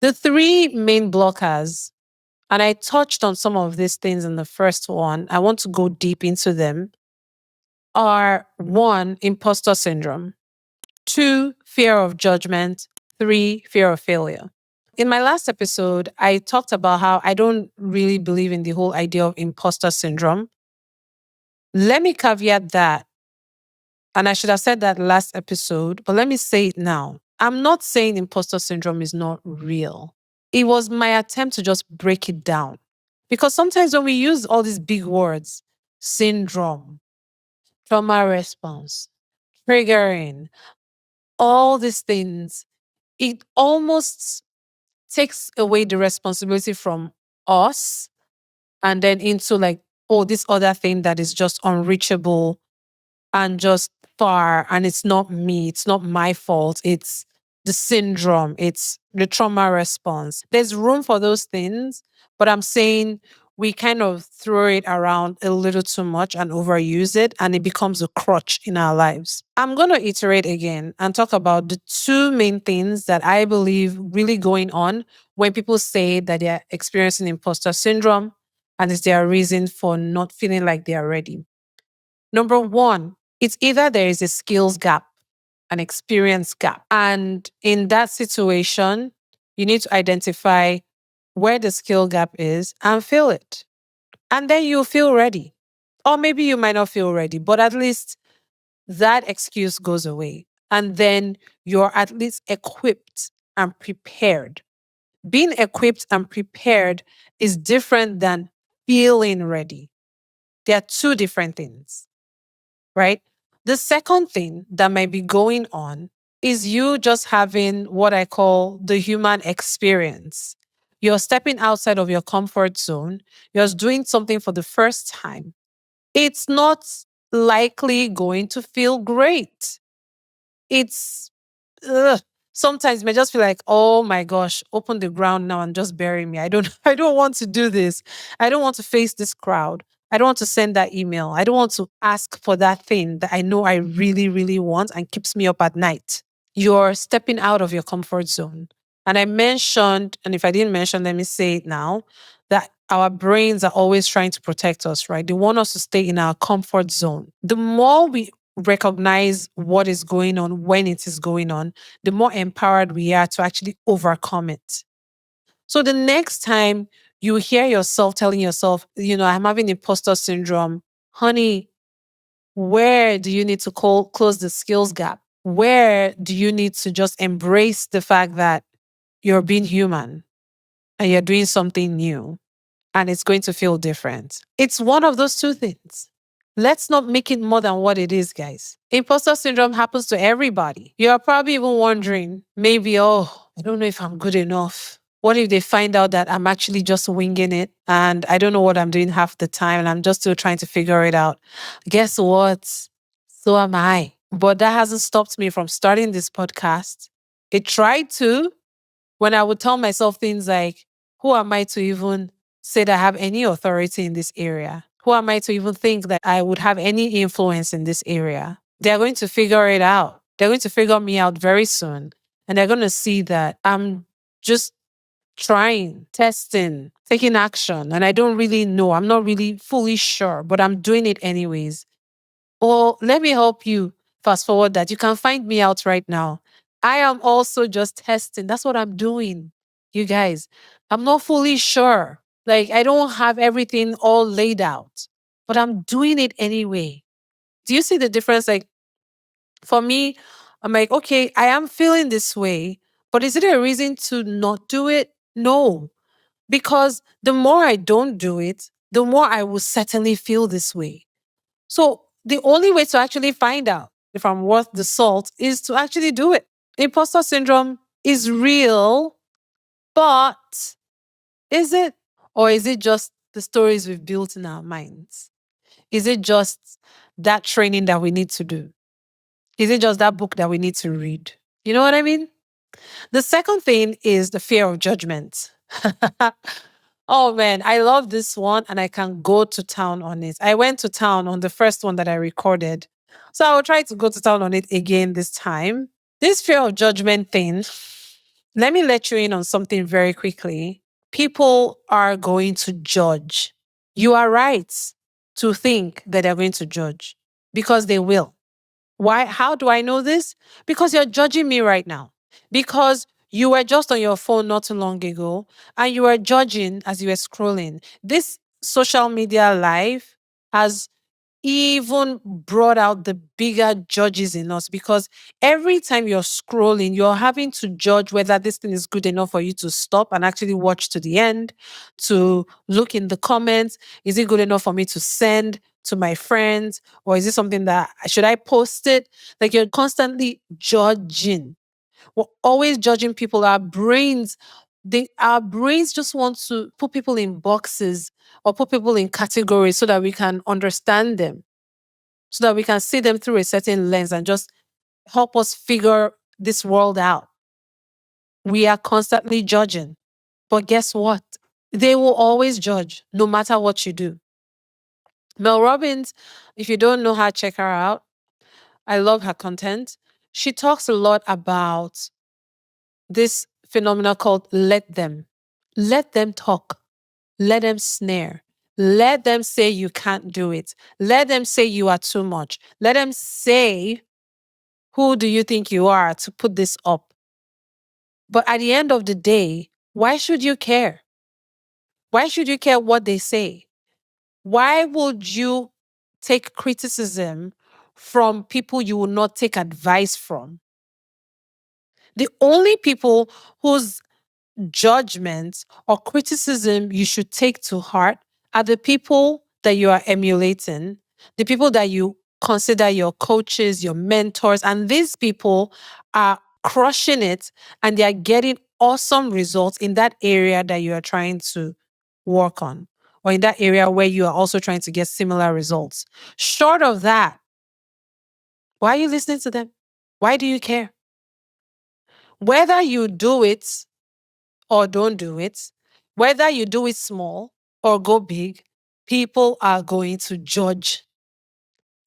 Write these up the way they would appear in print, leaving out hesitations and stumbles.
The three main blockers, and I touched on some of these things in the first one, I want to go deep into them, are one, imposter syndrome, two, fear of judgment, three, fear of failure. In my last episode, I talked about how I don't really believe in the whole idea of imposter syndrome. Let me caveat that, and I should have said that last episode, but let me say it now. I'm not saying imposter syndrome is not real. It was my attempt to just break it down. Because sometimes when we use all these big words, syndrome, trauma response, triggering, all these things, it almost takes away the responsibility from us and then into like, oh, this other thing that is just unreachable and just far. And it's not me, it's not my fault. It's the syndrome, it's the trauma response. There's room for those things, but I'm saying we kind of throw it around a little too much and overuse it, and it becomes a crutch in our lives. I'm going to iterate again and talk about the two main things that I believe really going on when people say that they're experiencing imposter syndrome and it's their reason for not feeling like they are ready. Number one, it's either there is a skills gap, an experience gap. And in that situation, you need to identify where the skill gap is and fill it. And then you'll feel ready. Or maybe you might not feel ready, but at least that excuse goes away. And then you're at least equipped and prepared. Being equipped and prepared is different than feeling ready. They are two different things, right? The second thing that might be going on is you just having what I call the human experience. You're stepping outside of your comfort zone. You're doing something for the first time. It's not likely going to feel great. It's ugh. Sometimes you may just feel like, oh my gosh, open the ground now and just bury me. I don't I don't want to do this. I don't want to face this crowd. I don't want to send that email. I don't want to ask for that thing that I know I really, really want and keeps me up at night. You're stepping out of your comfort zone. And I mentioned, and if I didn't mention, let me say it now, that our brains are always trying to protect us, right? They want us to stay in our comfort zone. The more we recognize what is going on when it is going on, the more empowered we are to actually overcome it. So the next time you hear yourself telling yourself, I'm having imposter syndrome, honey, where do you need to close the skills gap? Where do you need to just embrace the fact that you're being human and you're doing something new and it's going to feel different? It's one of those two things. Let's not make it more than what it is, guys. Imposter syndrome happens to everybody. You're probably even wondering, maybe, oh, I don't know if I'm good enough. What if they find out that I'm actually just winging it and I don't know what I'm doing half the time and I'm just still trying to figure it out? Guess what? So am I. But that hasn't stopped me from starting this podcast. It tried to, when I would tell myself things like, who am I to even say that I have any authority in this area? Who am I to even think that I would have any influence in this area? They're going to figure it out. They're going to figure me out very soon. And they're going to see that I'm just trying, testing, taking action. And I don't really know. I'm not really fully sure, but I'm doing it anyways. Or let me help you fast forward that. You can find me out right now. I am also just testing. That's what I'm doing. You guys, I'm not fully sure. Like, I don't have everything all laid out, but I'm doing it anyway. Do you see the difference? Like, for me, I'm like, okay, I am feeling this way, but is it a reason to not do it? No, because the more I don't do it, the more I will certainly feel this way. So the only way to actually find out if I'm worth the salt is to actually do it. Imposter syndrome is real, but is it? Or is it just the stories we've built in our minds? Is it just that training that we need to do? Is it just that book that we need to read? You know what I mean? The second thing is the fear of judgment. Oh man, I love this one and I can go to town on it. I went to town on the first one that I recorded. So I will try to go to town on it again this time. This fear of judgment thing, Let me let you in on something very quickly. People are going to judge. You are right to think that they're going to judge because they will. Why? How do I know this? Because you're judging me right now. Because you were just on your phone not too long ago and you were judging as you were scrolling. This social media life has even brought out the bigger judges in us because every time you're scrolling, you're having to judge whether this thing is good enough for you to stop and actually watch to the end, to look in the comments. Is it good enough for me to send to my friends? Or is it something that should I post it? Like you're constantly judging. We're always judging people. Our brains just want to put people in boxes or put people in categories so that we can understand them, so that we can see them through a certain lens and just help us figure this world out. We are constantly judging. But guess what? They will always judge no matter what you do. Mel Robbins, if you don't know her, check her out. I love her content. She talks a lot about this phenomenon called let them. Let them talk. Let them snare. Let them say you can't do it. Let them say you are too much. Let them say, who do you think you are to put this up? But at the end of the day, why should you care? Why should you care what they say? Why would you take criticism from people you will not take advice from? The only people whose judgment or criticism you should take to heart are the people that you are emulating, the people that you consider your coaches, your mentors, and these people are crushing it and they are getting awesome results in that area that you are trying to work on, or in that area where you are also trying to get similar results. Short of that, why are you listening to them? Why do you care? Whether you do it or don't do it, whether you do it small or go big, people are going to judge.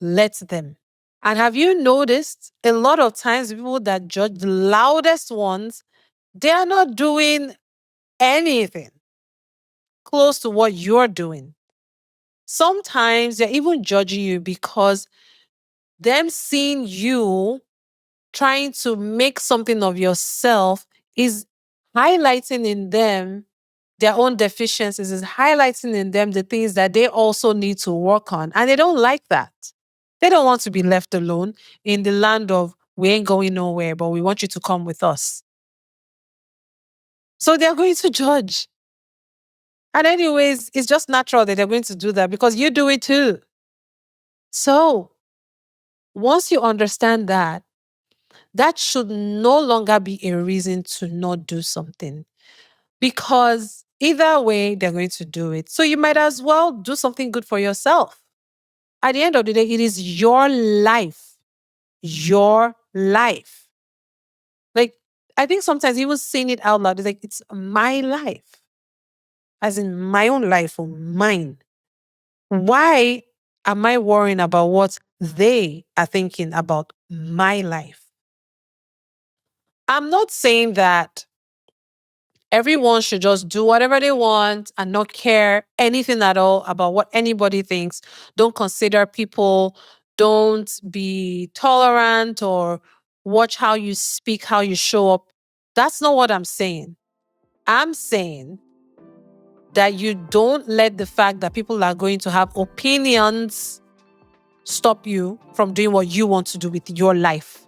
Let them. And have you noticed a lot of times the people that judge, the loudest ones, they are not doing anything close to what you're doing. Sometimes they're even judging you because them seeing you trying to make something of yourself is highlighting in them their own deficiencies, is highlighting in them the things that they also need to work on. And they don't like that. They don't want to be left alone in the land of we ain't going nowhere, but we want you to come with us. So they're going to judge. And anyways, it's just natural that they're going to do that because you do it too. So once you understand that, that should no longer be a reason to not do something because either way, they're going to do it. So you might as well do something good for yourself. At the end of the day, it is your life. Your life. Like, I think sometimes even saying it out loud is like, it's my life, as in my own life or mine. Why am I worrying about what they are thinking about my life? I'm not saying that everyone should just do whatever they want and not care anything at all about what anybody thinks. Don't consider people. Don't be tolerant or watch how you speak, how you show up. That's not what I'm saying. I'm saying that you don't let the fact that people are going to have opinions stop you from doing what you want to do with your life.